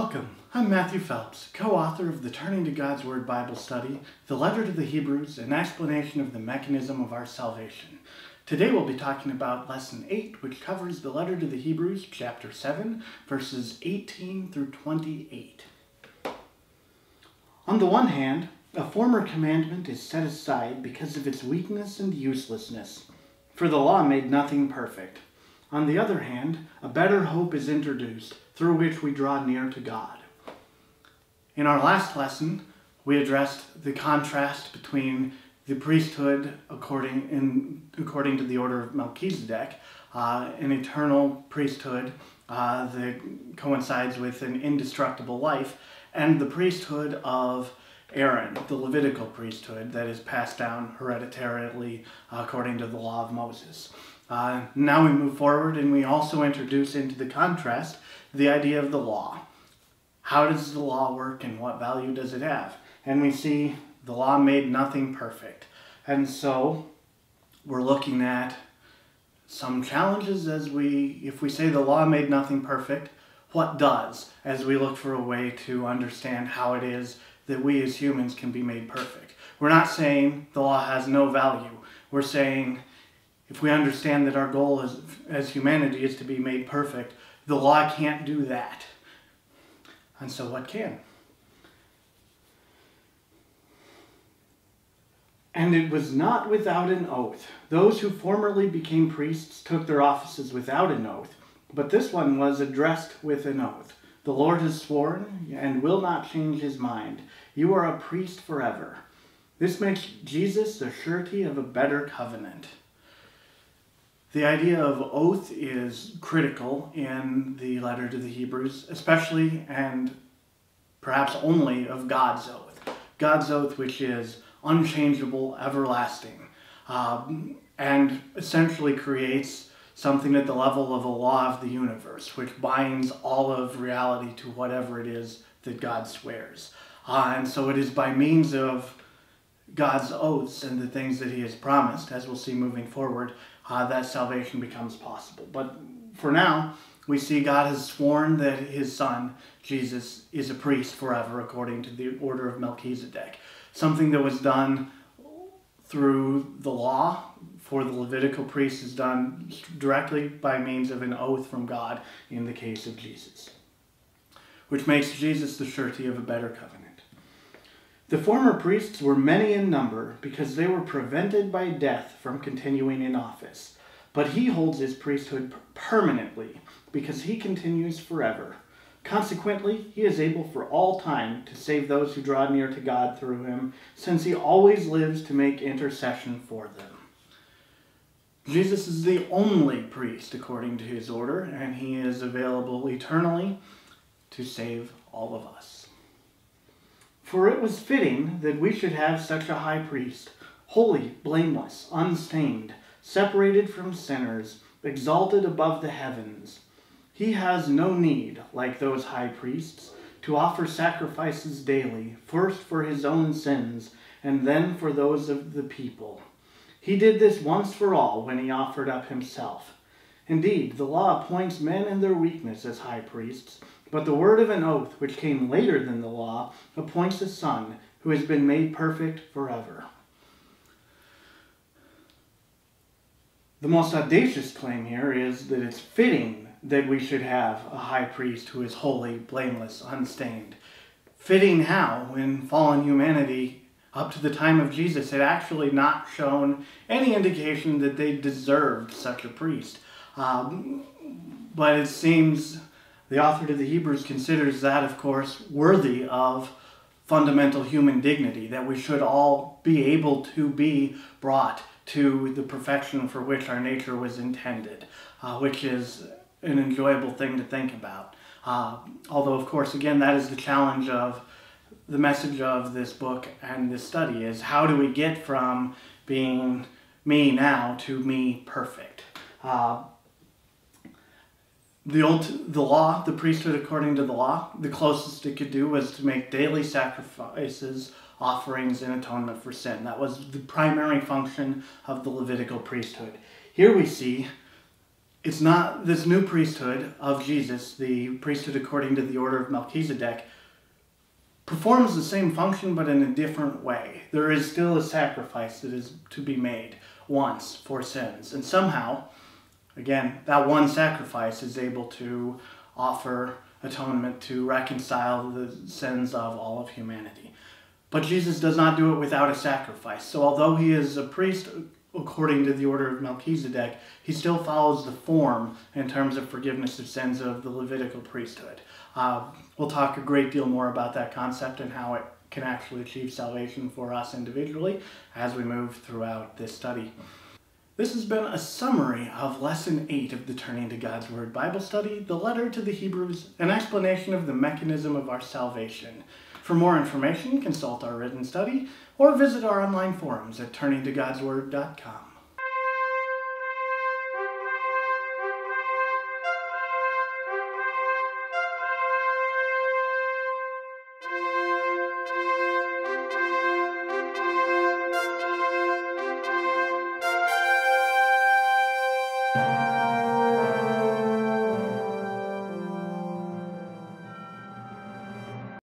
Welcome. I'm Matthew Phelps, co-author of the Turning to God's Word Bible study, the letter to the Hebrews, an explanation of the mechanism of our salvation. Today we'll be talking about Lesson 8, which covers the letter to the Hebrews, chapter 7, verses 18 through 28. On the one hand, a former commandment is set aside because of its weakness and uselessness, for the law made nothing perfect. On the other hand, a better hope is introduced, through which we draw near to God. In our last lesson, we addressed the contrast between the priesthood according to the order of Melchizedek, an eternal priesthood that coincides with an indestructible life, and the priesthood of Aaron, the Levitical priesthood that is passed down hereditarily according to the law of Moses. Now we move forward and we also introduce into the contrast the idea of the law. How does the law work and what value does it have? And we see the law made nothing perfect. And so we're looking at some challenges if we say the law made nothing perfect, what does? As we look for a way to understand how it is that we as humans can be made perfect. We're not saying the law has no value. We're saying if we understand that our goal as humanity is to be made perfect, the law can't do that. And so what can? And it was not without an oath. Those who formerly became priests took their offices without an oath, but this one was addressed with an oath. The Lord has sworn and will not change his mind. You are a priest forever. This makes Jesus the surety of a better covenant. The idea of oath is critical in the letter to the Hebrews, especially and perhaps only of God's oath. God's oath, which is unchangeable, everlasting, and essentially creates something at the level of a law of the universe, which binds all of reality to whatever it is that God swears. And so it is by means of God's oaths and the things that he has promised, as we'll see moving forward, that salvation becomes possible. But for now, we see God has sworn that his son, Jesus, is a priest forever according to the order of Melchizedek. Something that was done through the law for the Levitical priest is done directly by means of an oath from God in the case of Jesus, which makes Jesus the surety of a better covenant. The former priests were many in number because they were prevented by death from continuing in office. But he holds his priesthood permanently because he continues forever. Consequently, he is able for all time to save those who draw near to God through him, since he always lives to make intercession for them. Jesus is the only priest according to his order, and he is available eternally to save all of us. For it was fitting that we should have such a high priest, holy, blameless, unstained, separated from sinners, exalted above the heavens. He has no need, like those high priests, to offer sacrifices daily, first for his own sins, and then for those of the people. He did this once for all when he offered up himself. Indeed, the law appoints men in their weakness as high priests, but the word of an oath, which came later than the law, appoints a son who has been made perfect forever. The most audacious claim here is that it's fitting that we should have a high priest who is holy, blameless, unstained. Fitting how, when fallen humanity, up to the time of Jesus, had actually not shown any indication that they deserved such a priest. But it seems the author to the Hebrews considers that, of course, worthy of fundamental human dignity, that we should all be able to be brought to the perfection for which our nature was intended, which is an enjoyable thing to think about. Although, of course, again, that is the challenge of the message of this book and this study, is how do we get from being me now to me perfect? The law, the priesthood according to the law, the closest it could do was to make daily sacrifices, offerings, and atonement for sin. That was the primary function of the Levitical priesthood. Here we see It's not this new priesthood of Jesus, the priesthood according to the order of Melchizedek, performs the same function but in a different way. There is still a sacrifice that is to be made once for sins. And somehow, again, that one sacrifice is able to offer atonement to reconcile the sins of all of humanity. But Jesus does not do it without a sacrifice. So although he is a priest according to the order of Melchizedek, he still follows the form in terms of forgiveness of sins of the Levitical priesthood. We'll talk a great deal more about that concept and how it can actually achieve salvation for us individually as we move throughout this study. This has been a summary of Lesson 8 of the Turning to God's Word Bible Study, the letter to the Hebrews, an explanation of the mechanism of our salvation. For more information, consult our written study or visit our online forums at turningtogodsword.com.